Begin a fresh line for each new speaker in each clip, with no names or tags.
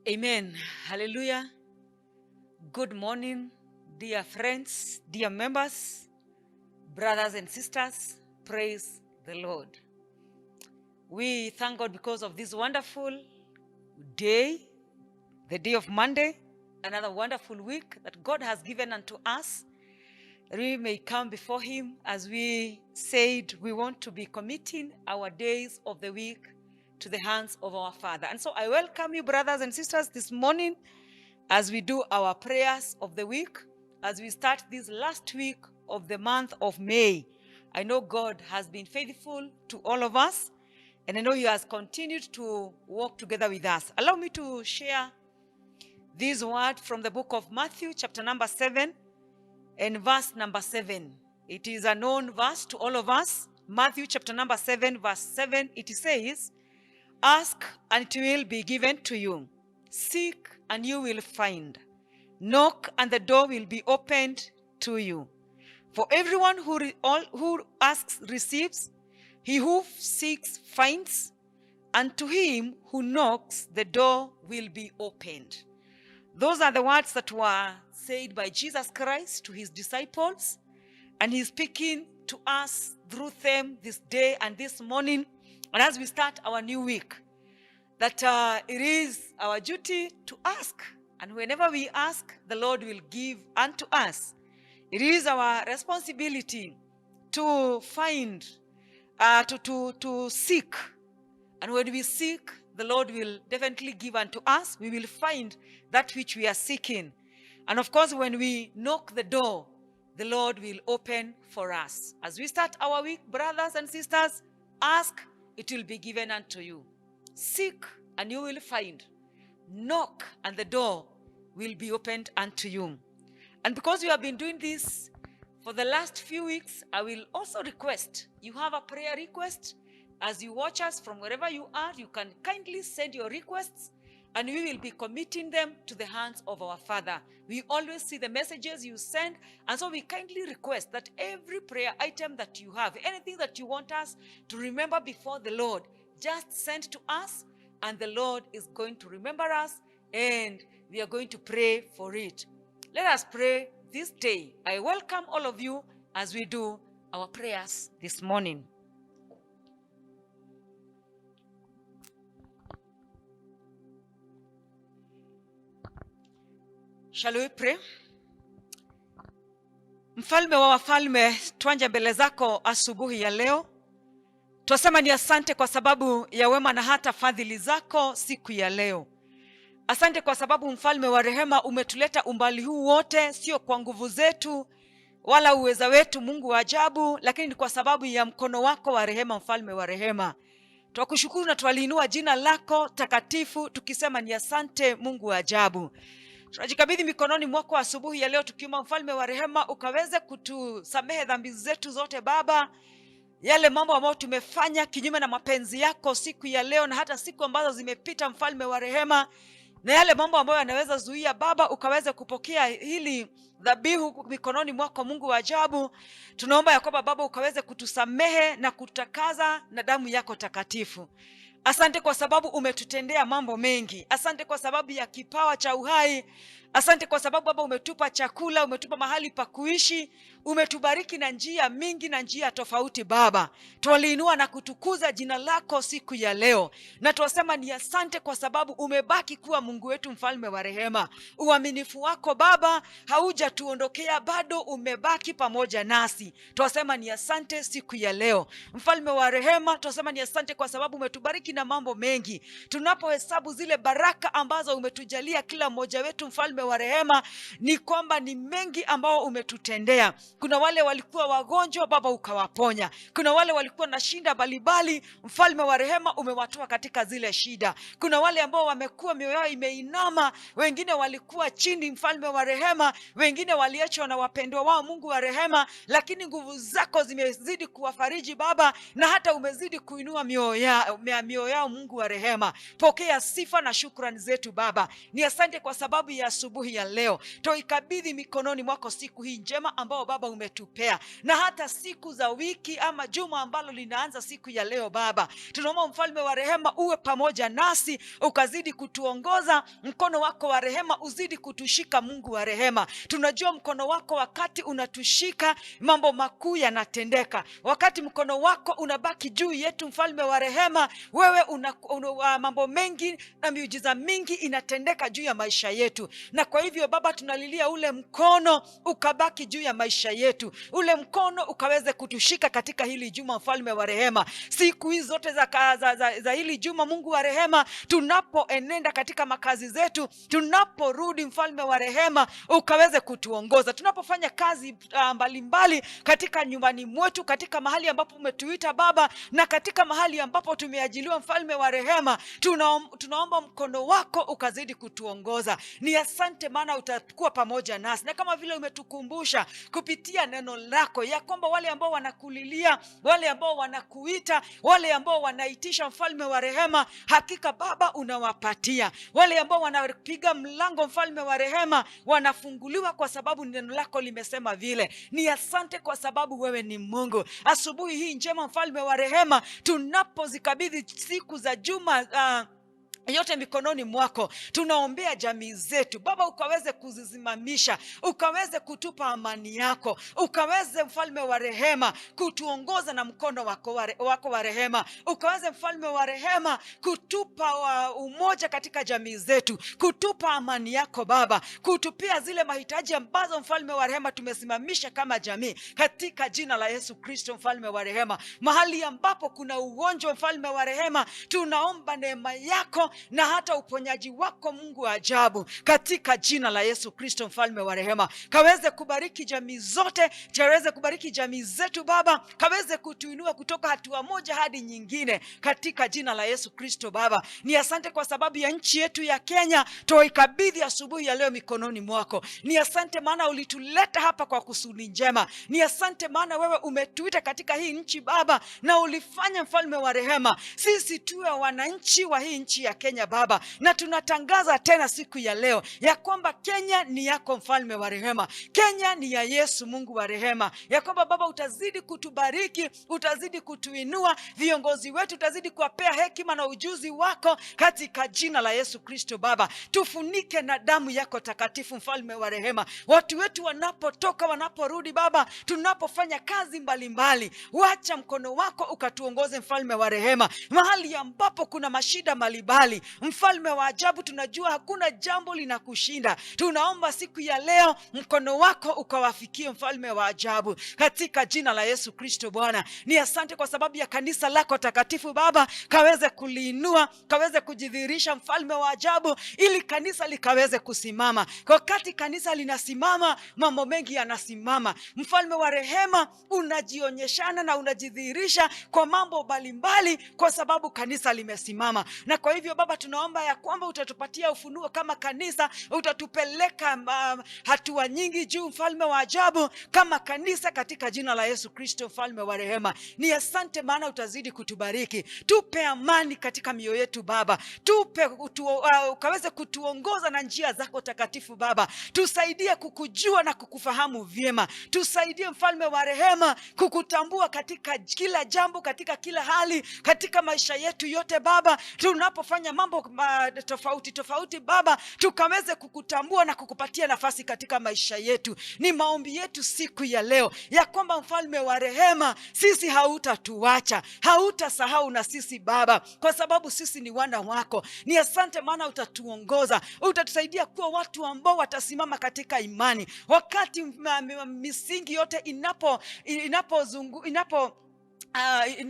Amen. Hallelujah. Good morning, dear friends, dear members, brothers and sisters. Praise the Lord. We thank God because of this wonderful day, the day of Monday, another wonderful week that God has given unto us. We may come before Him as we said we want to be committing our days of the week to the hands of our Father. And so I welcome you, brothers and sisters, this morning as we do our prayers of the week, as we start this last week of the month of May. I know God has been faithful to all of us, and I know He has continued to walk together with us. Allow me to share this word from the book of Matthew, chapter number 7, and verse number 7. It is a known verse to all of us. Matthew chapter number 7, verse 7, it says, "Ask and it will be given to you. Seek and you will find. Knock and the door will be opened to you. For everyone who asks receives, he who seeks finds, and to him who knocks the door will be opened." Those are the words that were said by Jesus Christ to his disciples, and he's speaking to us through them this day and this morning, and as we start our new week, that it is our duty to ask, and whenever we ask, the Lord will give unto us. It is our responsibility to find, to seek, and when we seek, the Lord will definitely give unto us. We will find that which we are seeking. And of course, when we knock the door, the Lord will open for us. As we start our week, brothers and sisters, ask, it will be given unto you. Seek, and you will find. Knock, and the door will be opened unto you. And because we have been doing this for the last few weeks, I will also request, you have a prayer request, as you watch us from wherever you are, you can kindly send your requests, and we will be committing them to the hands of our Father. We always see the messages you send, and so we kindly request that every prayer item that you have, anything that you want us to remember before the Lord, just send to us, and the Lord is going to remember us, and we are going to pray for it. Let us pray this day. I welcome all of you as we do our prayers this morning. Shall we pray? Mfalme wa wafalme, twanja mbele zako asubuhi ya leo. Twasema ni asante kwa sababu ya wema na hata fadhili zako siku ya leo. Asante kwa sababu mfalme wa rehema umetuleta umbali huu wote, sio kwa nguvu zetu wala uweza wetu, Mungu wa ajabu, lakini ni kwa sababu ya mkono wako wa rehema, mfalme wa rehema. Twakushukuru na twaliinua jina lako takatifu tukisema ni asante, Mungu wa ajabu. Tunajikabidhi mikononi mwako asubuhi ya leo tukiomba mfalme wa rehema ukaweze kutusamehe dhambi zetu zote Baba, yale mambo ambayo tumefanya kinyume na mapenzi yako siku ya leo na hata siku ambazo zimepita, mfalme wa rehema, na yale mambo ambayo yanaweza zuia Baba ukaweze kupokea hili dhabihu mikononi mwako, Mungu wa ajabu. Tunaomba ya kwamba Baba ukaweze kutusamehe na kutakaza na damu yako takatifu. Asante kwa sababu umetutendea mambo mengi. Asante kwa sababu ya kipawa cha uhai. Asante kwa sababu Baba umetupa chakula, umetupa mahali pa kuishi, umetubariki na njia mingi na njia tofauti Baba. Twaliinua na kutukuza jina lako siku ya leo. Na twasema ni asante kwa sababu umebaki kuwa Mungu wetu, mfalme wa rehema. Uaminifu wako Baba haujatuondokea, bado umebaki pamoja nasi. Twasema ni asante siku ya leo. Mfalme wa rehema, twasema ni asante kwa sababu umetubariki na mambo mengi. Tunapohesabu zile baraka ambazo umetujalia kila mmoja wetu, mfalme wa rehema, ni kwamba ni mengi ambao umetutendea. Kuna wale walikuwa wagonjwa Baba ukawaponya. Kuna wale walikuwa na shida mbalimbali, mfalme wa rehema umewatoa katika zile shida. Kuna wale ambao wamekuwa mioyo yao imeinama, wengine walikuwa chini, mfalme wa rehema, wengine waliachwa na wapendwa wao, Mungu wa rehema, lakini nguvu zako zimezidi kuwafariji Baba, na hata umezidi kuinua mioyo yao, Mungu wa rehema. Pokea sifa na shukrani zetu Baba. Ni asante kwa sababu ya asubuhi ya leo. Toikabidhi mikononi mwako siku hii njema ambao Baba umetupea, na hata siku za wiki ama juma ambalo linaanza siku ya leo Baba, tunaomba mfalme wa rehema uwe pamoja nasi, ukazidi kutuongoza, mkono wako wa rehema uzidi kutushika. Mungu wa rehema, tunajua mkono wako wakati unatushika mambo makuu yanatendeka. Wakati mkono wako unabaki juu yetu, mfalme wa rehema, wewe mambo mengi na miujiza mingi inatendeka juu ya maisha yetu. Na kwa hivyo Baba, tunalilia ule mkono ukabaki juu ya maisha yetu, ule mkono ukaweze kutushika katika hili juma, mfalme wa rehema. Siku hizi zote za hili juma, Mungu wa rehema, tunapoenenda katika makazi zetu, tunaporudi, mfalme wa rehema, ukaweze kutuongoza. Tunapofanya kazi mbalimbali katika nyumbani mwetu, katika mahali ambapo umetuita Baba, na katika mahali ambapo tumeajiliwa, mfalme wa rehema, tunaomba mkono wako ukazidi kutuongoza. Ni asante maana utakuwa pamoja nasi, na kama vile umetukumbusha kupitia neno lako ya kwamba wale ambao wanakulilia, wale ambao wanakuita, wale ambao wanaitisha, mfalme wa rehema, hakika Baba unawapatia. Wale ambao wanapiga mlango, mfalme wa rehema, wanafunguliwa kwa sababu neno lako limesema vile. Ni asante kwa sababu wewe ni Mungu. Asubuhi hii njema, mfalme wa rehema, tunapozikabidhi siku za juma yote mikononi mwako, tunaombea jamii zetu Baba, ukaweze kuzisimamisha, ukaweze kutupa amani yako, ukaweze mfalme wa rehema kutuongoza na mkono wako wa rehema, ukaweze mfalme wa rehema kutupa umoja katika jamii zetu, kutupa amani yako Baba, kutupia zile mahitaji ambazo mfalme wa rehema tumesimamisha kama jamii, katika jina la Yesu Kristo, mfalme wa rehema. Mahali ambapo kuna ugonjwa, mfalme wa rehema, tunaomba neema yako na hata uponyaji wako, Mungu wa ajabu, katika jina la Yesu Kristo, mfalme wa rehema. Kaweze kubariki jamii zote, kaweze kubariki jamii zetu Baba, kaweze kutuinua kutoka hatua moja hadi nyingine, katika jina la Yesu Kristo. Baba, ni asante kwa sababu ya nchi yetu ya Kenya, tuikabidhi asubuhi ya leo mikononi mwako. Ni asante maana ulituleta hapa kwa kusudi njema. Ni asante maana wewe umetuita katika hii nchi Baba, na ulifanya mfalme wa rehema sisi tuwe wananchi wa hii nchi ya Kenya Baba, na tunatangaza tena siku ya leo ya kwamba Kenya ni yako, mfalme wa rehema. Kenya ni ya Yesu, Mungu wa rehema, ya kwamba Baba utazidi kutubariki, utazidi kutuinua, viongozi wetu utazidi kuwapea hekima na ujuzi wako, katika jina la Yesu Kristo. Baba, tufunike na damu yako takatifu, mfalme wa rehema. Watu wetu wanapotoka, wanaporudi Baba, tunapofanya kazi mbalimbali, wacha mkono wako ukatuongoze, mfalme wa rehema. Mahali ambapo kuna mashida mbalimbali, mfalme wa ajabu, tunajua hakuna jambo linakushinda. Tunaomba siku ya leo mkono wako ukawafikie, mfalme wa ajabu, katika jina la Yesu Kristo. Bwana, ni asante kwa sababu ya kanisa lako takatifu Baba, kaweze kuliinua, kaweze kujidhihirisha, mfalme wa ajabu, ili kanisa likaweze kusimama. Wakati kanisa linasimama, mambo mengi yanasimama. Mfalme wa rehema, unajionyeshana na unajidhihirisha kwa mambo mbalimbali, kwa sababu kanisa limesimama. Na kwa hivyo Baba, tunaomba ya kwamba utatupatia ufunuo kama kanisa, utatupeleka hatua nyingi juu, mfalme wa ajabu, kama kanisa, katika jina la Yesu Kristo, mfalme wa rehema. Ni asante maana utazidi kutubariki. Tupe amani katika mioyo yetu Baba, tupe ukaweze kutuongoza na njia zako takatifu Baba. Tusaidie kukujua na kukufahamu vyema. Tusaidie mfalme wa rehema kukutambua katika kila jambo, katika kila hali, katika maisha yetu yote Baba. Tunapofanya mambo tofauti tofauti Baba, tukaweze kukutambua na kukupatia nafasi katika maisha yetu. Ni maombi yetu siku ya leo ya kwamba mfalme wa rehema, sisi hautatuacha, hautasahau na sisi Baba, kwa sababu sisi ni wana wako. Ni asante maana utatuongoza, utatusaidia kuwa watu ambao watasimama katika imani. Wakati misingi yote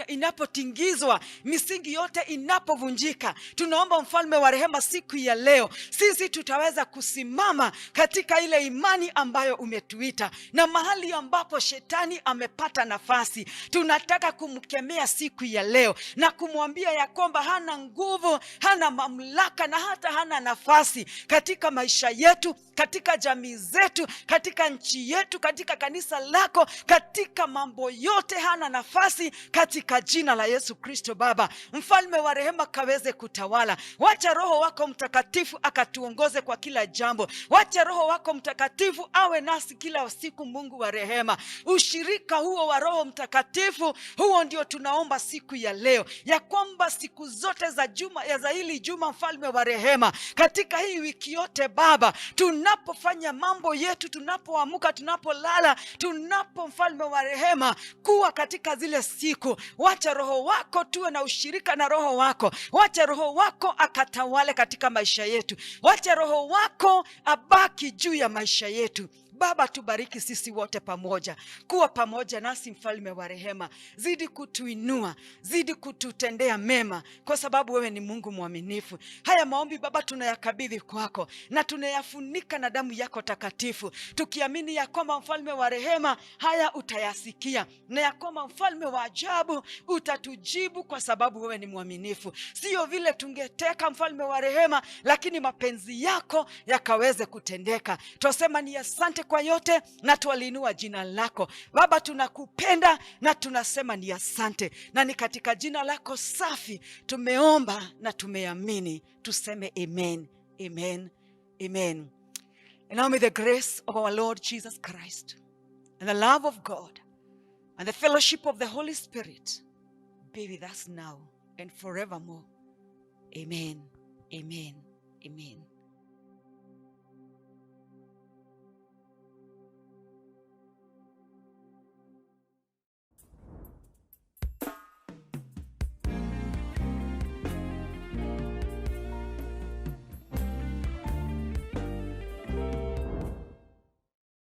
inapotingizwa, misingi yote inapovunjika, tunaomba mfalme wa rehema siku ya leo sisi tutaweza kusimama katika ile imani ambayo umetuita. Na mahali ambapo shetani amepata nafasi, tunataka kumkemea siku ya leo na kumwambia ya kwamba hana nguvu, hana mamlaka na hata hana nafasi katika maisha yetu, katika jamii zetu, katika nchi yetu, katika kanisa lako, katika mambo yote hana nafasi, nasi katika jina la Yesu Kristo. Baba mfalme wa rehema, kaweze kutawala. Wacha Roho wako Mtakatifu akatuongoze kwa kila jambo. Wacha Roho wako Mtakatifu awe nasi kila siku. Mungu wa rehema, ushirika huo wa Roho Mtakatifu, huo ndio tunaomba siku ya leo, ya kwamba siku zote za hili juma, mfalme wa rehema, katika hii wiki yote Baba, tunapofanya mambo yetu, tunapoamka, tunapolala, mfalme wa rehema, kuwa katika zile siku, wacha Roho wako, tuwe na ushirika na Roho wako. Wacha Roho wako akatawale katika maisha yetu. Wacha Roho wako abaki juu ya maisha yetu. Baba, tubariki sisi wote pamoja, kuwa pamoja nasi mfalme wa rehema. Zidi kutuinua, zidi kututendea mema, kwa sababu wewe ni Mungu mwaminifu. Haya maombi Baba tunayakabidhi kwako na tunayafunika na damu yako takatifu, tukiamini ya kwamba mfalme wa rehema haya utayasikia, na ya kwamba mfalme wa ajabu utatujibu, kwa sababu wewe ni mwaminifu. Sio vile tungeteka mfalme wa rehema, lakini mapenzi yako yakaweze kutendeka. Twasema ni asante kwa yote na tualinua jina lako Baba. Tunakupenda na tunasema ni asante, na ni katika jina lako safi tumeomba na tumeamini. Tuseme amen, amen, amen. And now may the grace of our Lord Jesus Christ and the love of God and the fellowship of the Holy Spirit be with us now and forevermore. Amen, amen, amen.